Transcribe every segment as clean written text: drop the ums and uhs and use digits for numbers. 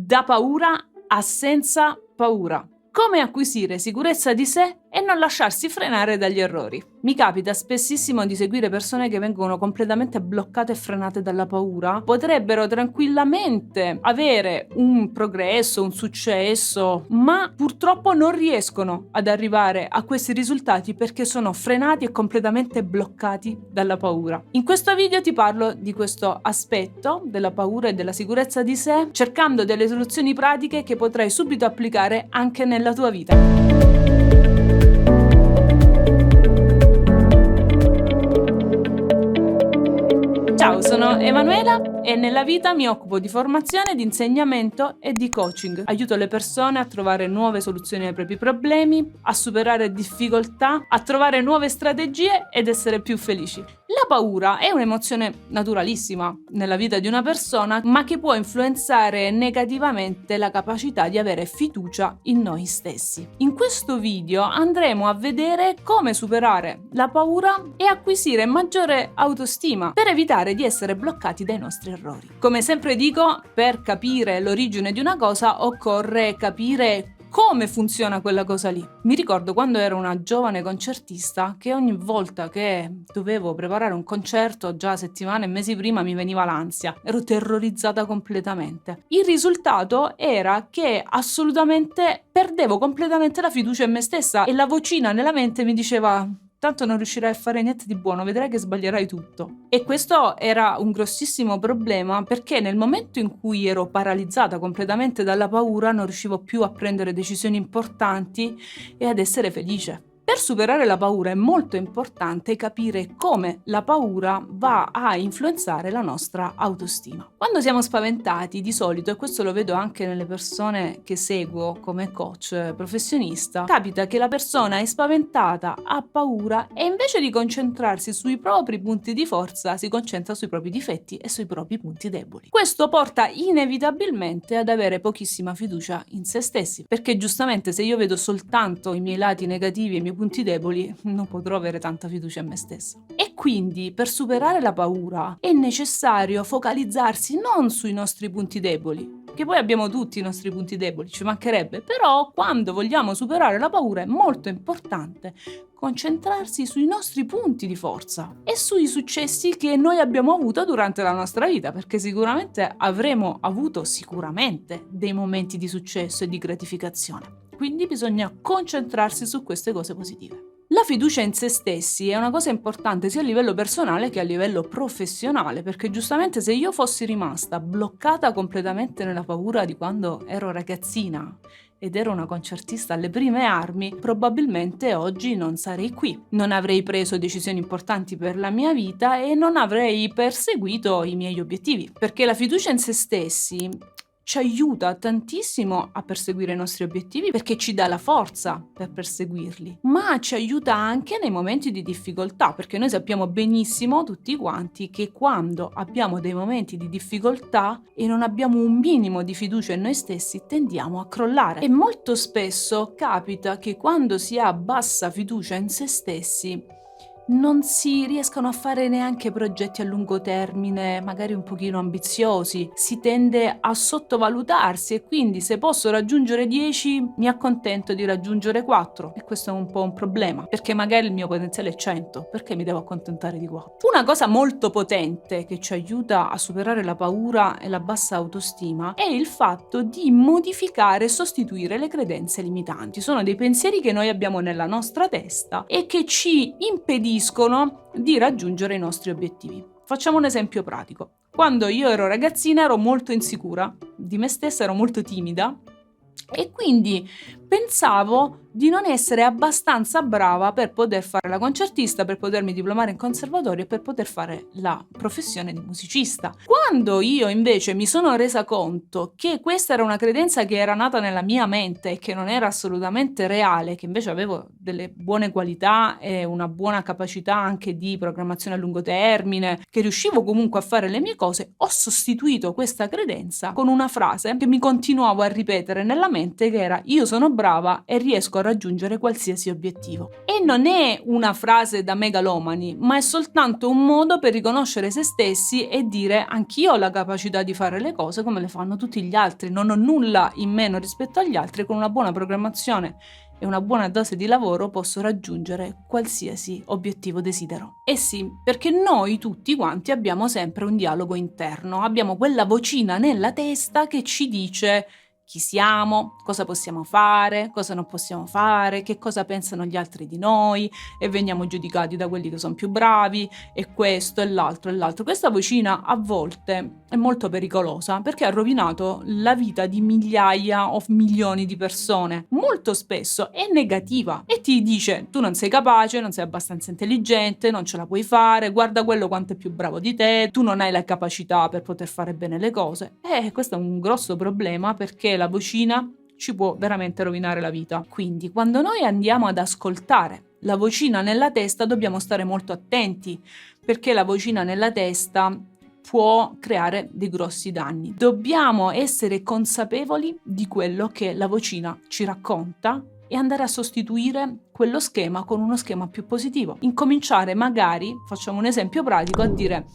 Da paura a senza paura. Come acquisire sicurezza di sé e non lasciarsi frenare dagli errori. Mi capita spessissimo di seguire persone che vengono completamente bloccate e frenate dalla paura. Potrebbero tranquillamente avere un progresso, un successo, ma purtroppo non riescono ad arrivare a questi risultati perché sono frenati e completamente bloccati dalla paura. In questo video ti parlo di questo aspetto della paura e della sicurezza di sé, cercando delle soluzioni pratiche che potrai subito applicare anche nella tua vita. Ciao, sono Emanuela e nella vita mi occupo di formazione, di insegnamento e di coaching. Aiuto le persone a trovare nuove soluzioni ai propri problemi, a superare difficoltà, a trovare nuove strategie ed essere più felici. La paura è un'emozione naturalissima nella vita di una persona, ma che può influenzare negativamente la capacità di avere fiducia in noi stessi. In questo video andremo a vedere come superare la paura e acquisire maggiore autostima per evitare di essere bloccati dai nostri errori. Come sempre dico, per capire l'origine di una cosa occorre capire come funziona quella cosa lì. Mi ricordo quando ero una giovane concertista che ogni volta che dovevo preparare un concerto, già settimane e mesi prima, mi veniva l'ansia. Ero terrorizzata completamente. Il risultato era che assolutamente perdevo completamente la fiducia in me stessa e la vocina nella mente mi diceva: tanto non riuscirai a fare niente di buono, vedrai che sbaglierai tutto. E questo era un grossissimo problema perché nel momento in cui ero paralizzata completamente dalla paura non riuscivo più a prendere decisioni importanti e ad essere felice. Per superare la paura è molto importante capire come la paura va a influenzare la nostra autostima. Quando siamo spaventati, di solito, e questo lo vedo anche nelle persone che seguo come coach professionista, capita che la persona è spaventata, ha paura e invece di concentrarsi sui propri punti di forza si concentra sui propri difetti e sui propri punti deboli. Questo porta inevitabilmente ad avere pochissima fiducia in se stessi, perché giustamente se io vedo soltanto i miei lati negativi e i miei punti deboli, non potrò avere tanta fiducia in me stessa. E quindi per superare la paura è necessario focalizzarsi non sui nostri punti deboli, che poi abbiamo tutti i nostri punti deboli, ci mancherebbe, però quando vogliamo superare la paura è molto importante concentrarsi sui nostri punti di forza e sui successi che noi abbiamo avuto durante la nostra vita, perché sicuramente avremo avuto dei momenti di successo e di gratificazione. Quindi bisogna concentrarsi su queste cose positive. La fiducia in se stessi è una cosa importante sia a livello personale che a livello professionale, perché giustamente se io fossi rimasta bloccata completamente nella paura di quando ero ragazzina ed ero una concertista alle prime armi, probabilmente oggi non sarei qui. Non avrei preso decisioni importanti per la mia vita e non avrei perseguito i miei obiettivi, perché la fiducia in se stessi ci aiuta tantissimo a perseguire i nostri obiettivi perché ci dà la forza per perseguirli, ma ci aiuta anche nei momenti di difficoltà, perché noi sappiamo benissimo tutti quanti che quando abbiamo dei momenti di difficoltà e non abbiamo un minimo di fiducia in noi stessi tendiamo a crollare. E molto spesso capita che quando si ha bassa fiducia in se stessi non si riescono a fare neanche progetti a lungo termine, magari un pochino ambiziosi, si tende a sottovalutarsi e quindi se posso raggiungere 10 mi accontento di raggiungere 4 e questo è un po' un problema, perché magari il mio potenziale è 100, perché mi devo accontentare di 4? Una cosa molto potente che ci aiuta a superare la paura e la bassa autostima è il fatto di modificare e sostituire le credenze limitanti. Sono dei pensieri che noi abbiamo nella nostra testa e che ci impediscono di raggiungere i nostri obiettivi. Facciamo un esempio pratico. Quando io ero ragazzina ero molto insicura di me stessa, ero molto timida e quindi pensavo di non essere abbastanza brava per poter fare la concertista, per potermi diplomare in conservatorio e per poter fare la professione di musicista. Quando io invece mi sono resa conto che questa era una credenza che era nata nella mia mente e che non era assolutamente reale, che invece avevo delle buone qualità e una buona capacità anche di programmazione a lungo termine, che riuscivo comunque a fare le mie cose, ho sostituito questa credenza con una frase che mi continuavo a ripetere nella mente che era: io sono brava e riesco a raggiungere qualsiasi obiettivo. E non è una frase da megalomani, ma è soltanto un modo per riconoscere se stessi e dire: anch'io ho la capacità di fare le cose come le fanno tutti gli altri, non ho nulla in meno rispetto agli altri, con una buona programmazione e una buona dose di lavoro posso raggiungere qualsiasi obiettivo desidero. E sì, perché noi tutti quanti abbiamo sempre un dialogo interno, abbiamo quella vocina nella testa che ci dice chi siamo, cosa possiamo fare, cosa non possiamo fare, che cosa pensano gli altri di noi, e veniamo giudicati da quelli che sono più bravi, e questo e l'altro e l'altro. Questa vocina a volte è molto pericolosa perché ha rovinato la vita di migliaia o milioni di persone. Molto spesso è negativa e ti dice: tu non sei capace, non sei abbastanza intelligente, non ce la puoi fare, guarda quello quanto è più bravo di te, tu non hai la capacità per poter fare bene le cose. Questo è un grosso problema, perché la vocina ci può veramente rovinare la vita. Quindi quando noi andiamo ad ascoltare la vocina nella testa dobbiamo stare molto attenti, perché la vocina nella testa può creare dei grossi danni. Dobbiamo essere consapevoli di quello che la vocina ci racconta e andare a sostituire quello schema con uno schema più positivo. Incominciare magari, facciamo un esempio pratico, a dire: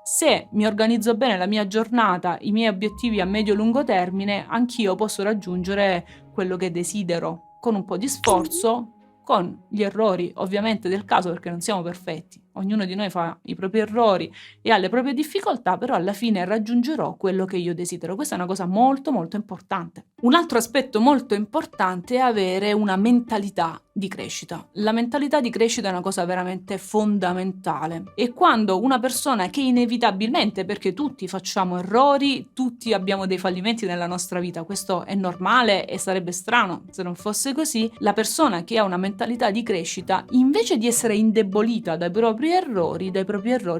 se mi organizzo bene la mia giornata, i miei obiettivi a medio-lungo termine, anch'io posso raggiungere quello che desidero, con un po' di sforzo, con gli errori ovviamente del caso, perché non siamo perfetti. Ognuno di noi fa i propri errori e ha le proprie difficoltà, però alla fine raggiungerò quello che io desidero. Questa è una cosa molto molto importante. Un altro aspetto molto importante è avere una mentalità di crescita. La mentalità di crescita è una cosa veramente fondamentale, e quando una persona che inevitabilmente, perché tutti facciamo errori, tutti abbiamo dei fallimenti nella nostra vita, questo è normale e sarebbe strano se non fosse così, la persona che ha una mentalità di crescita, invece di essere indebolita dai propri errori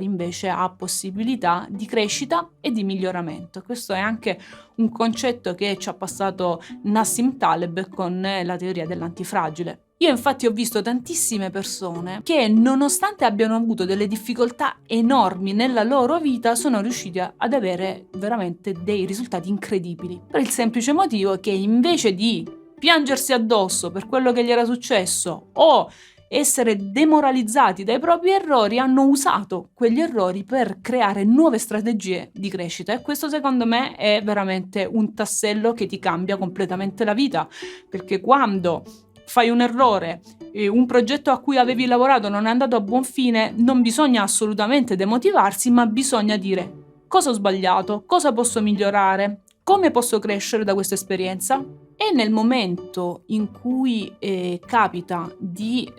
invece ha possibilità di crescita e di miglioramento. Questo è anche un concetto che ci ha passato Nassim Taleb con la teoria dell'antifragile. Io infatti ho visto tantissime persone che, nonostante abbiano avuto delle difficoltà enormi nella loro vita, sono riusciti ad avere veramente dei risultati incredibili, per il semplice motivo che, invece di piangersi addosso per quello che gli era successo o essere demoralizzati dai propri errori, hanno usato quegli errori per creare nuove strategie di crescita. E questo, secondo me, è veramente un tassello che ti cambia completamente la vita, perché quando fai un errore, un progetto a cui avevi lavorato non è andato a buon fine, non bisogna assolutamente demotivarsi, ma bisogna dire: cosa ho sbagliato, cosa posso migliorare, come posso crescere da questa esperienza? E nel momento in cui capita di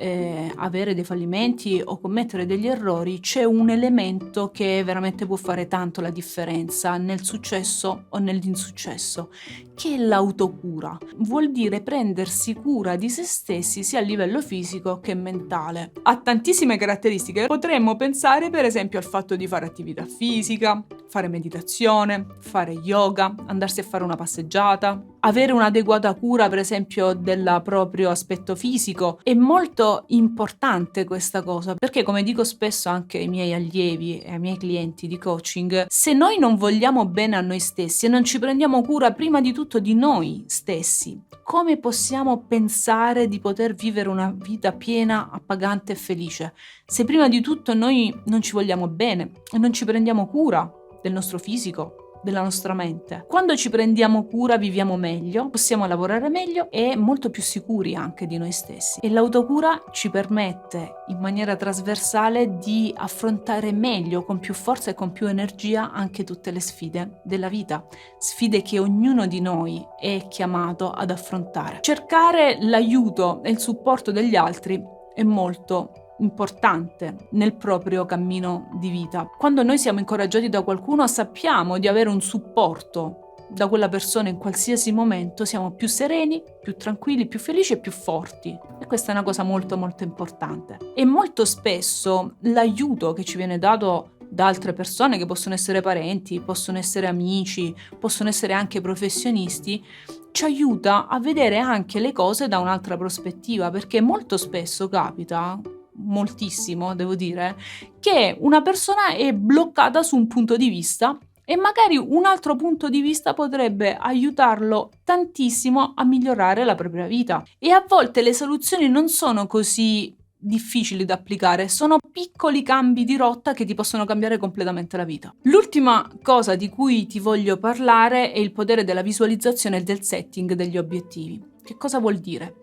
avere dei fallimenti o commettere degli errori, c'è un elemento che veramente può fare tanto la differenza nel successo o nell'insuccesso, che è l'autocura. Vuol dire prendersi cura di se stessi sia a livello fisico che mentale. Ha tantissime caratteristiche. Potremmo pensare per esempio al fatto di fare attività fisica, fare meditazione, fare yoga, andarsi a fare una passeggiata, avere un'adeguata cura per esempio del proprio aspetto fisico. È molto importante questa cosa, perché, come dico spesso anche ai miei allievi e ai miei clienti di coaching, se noi non vogliamo bene a noi stessi e non ci prendiamo cura prima di tutto di noi stessi, come possiamo pensare di poter vivere una vita piena, appagante e felice, se prima di tutto noi non ci vogliamo bene e non ci prendiamo cura del nostro fisico, della nostra mente? Quando ci prendiamo cura viviamo meglio, possiamo lavorare meglio e molto più sicuri anche di noi stessi. E l'autocura ci permette in maniera trasversale di affrontare meglio, con più forza e con più energia, anche tutte le sfide della vita, sfide che ognuno di noi è chiamato ad affrontare. Cercare l'aiuto e il supporto degli altri è molto importante nel proprio cammino di vita. Quando noi siamo incoraggiati da qualcuno, sappiamo di avere un supporto da quella persona in qualsiasi momento, siamo più sereni, più tranquilli, più felici e più forti. E questa è una cosa molto molto importante. E molto spesso l'aiuto che ci viene dato da altre persone, che possono essere parenti, possono essere amici, possono essere anche professionisti, ci aiuta a vedere anche le cose da un'altra prospettiva, perché molto spesso capita, moltissimo devo dire, che una persona è bloccata su un punto di vista e magari un altro punto di vista potrebbe aiutarlo tantissimo a migliorare la propria vita. E a volte le soluzioni non sono così difficili da applicare, sono piccoli cambi di rotta che ti possono cambiare completamente la vita. L'ultima cosa di cui ti voglio parlare è il potere della visualizzazione e del setting degli obiettivi. Che cosa vuol dire?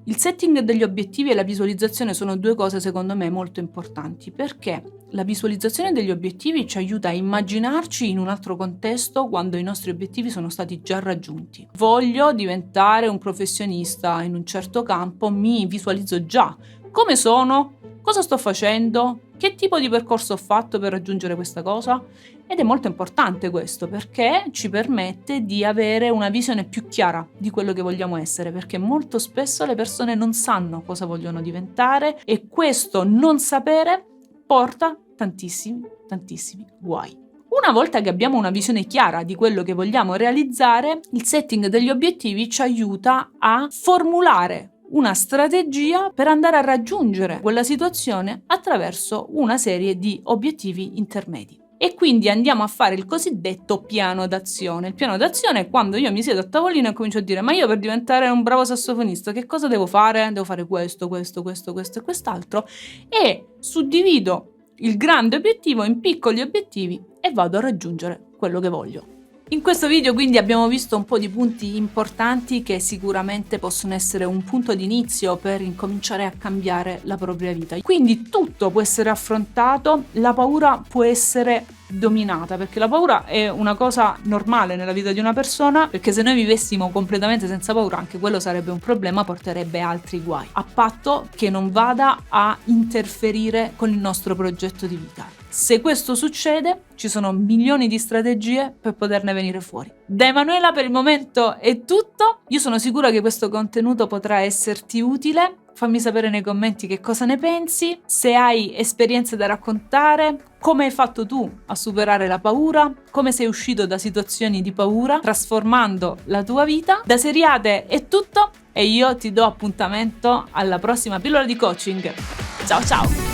Il setting degli obiettivi e la visualizzazione sono due cose secondo me molto importanti, perché la visualizzazione degli obiettivi ci aiuta a immaginarci in un altro contesto quando i nostri obiettivi sono stati già raggiunti. Voglio diventare un professionista in un certo campo, mi visualizzo già come sono, cosa sto facendo, che tipo di percorso ho fatto per raggiungere questa cosa. Ed è molto importante questo, perché ci permette di avere una visione più chiara di quello che vogliamo essere, perché molto spesso le persone non sanno cosa vogliono diventare e questo non sapere porta tantissimi guai. Una volta che abbiamo una visione chiara di quello che vogliamo realizzare, il setting degli obiettivi ci aiuta a formulare una strategia per andare a raggiungere quella situazione attraverso una serie di obiettivi intermedi. E quindi andiamo a fare il cosiddetto piano d'azione. Il piano d'azione è quando io mi siedo a tavolino e comincio a dire: ma io per diventare un bravo sassofonista che cosa devo fare? Devo fare questo e quest'altro, e suddivido il grande obiettivo in piccoli obiettivi e vado a raggiungere quello che voglio. In questo video quindi abbiamo visto un po' di punti importanti che sicuramente possono essere un punto di inizio per incominciare a cambiare la propria vita. Quindi tutto può essere affrontato, la paura può essere dominata, perché la paura è una cosa normale nella vita di una persona, perché se noi vivessimo completamente senza paura anche quello sarebbe un problema, porterebbe altri guai, a patto che non vada a interferire con il nostro progetto di vita. Se questo succede, ci sono milioni di strategie per poterne venire fuori. Da Emanuela per il momento è tutto. Io sono sicura che questo contenuto potrà esserti utile. Fammi sapere nei commenti che cosa ne pensi, se hai esperienze da raccontare, come hai fatto tu a superare la paura, come sei uscito da situazioni di paura, trasformando la tua vita. Da Seriate è tutto e io ti do appuntamento alla prossima pillola di coaching. Ciao ciao!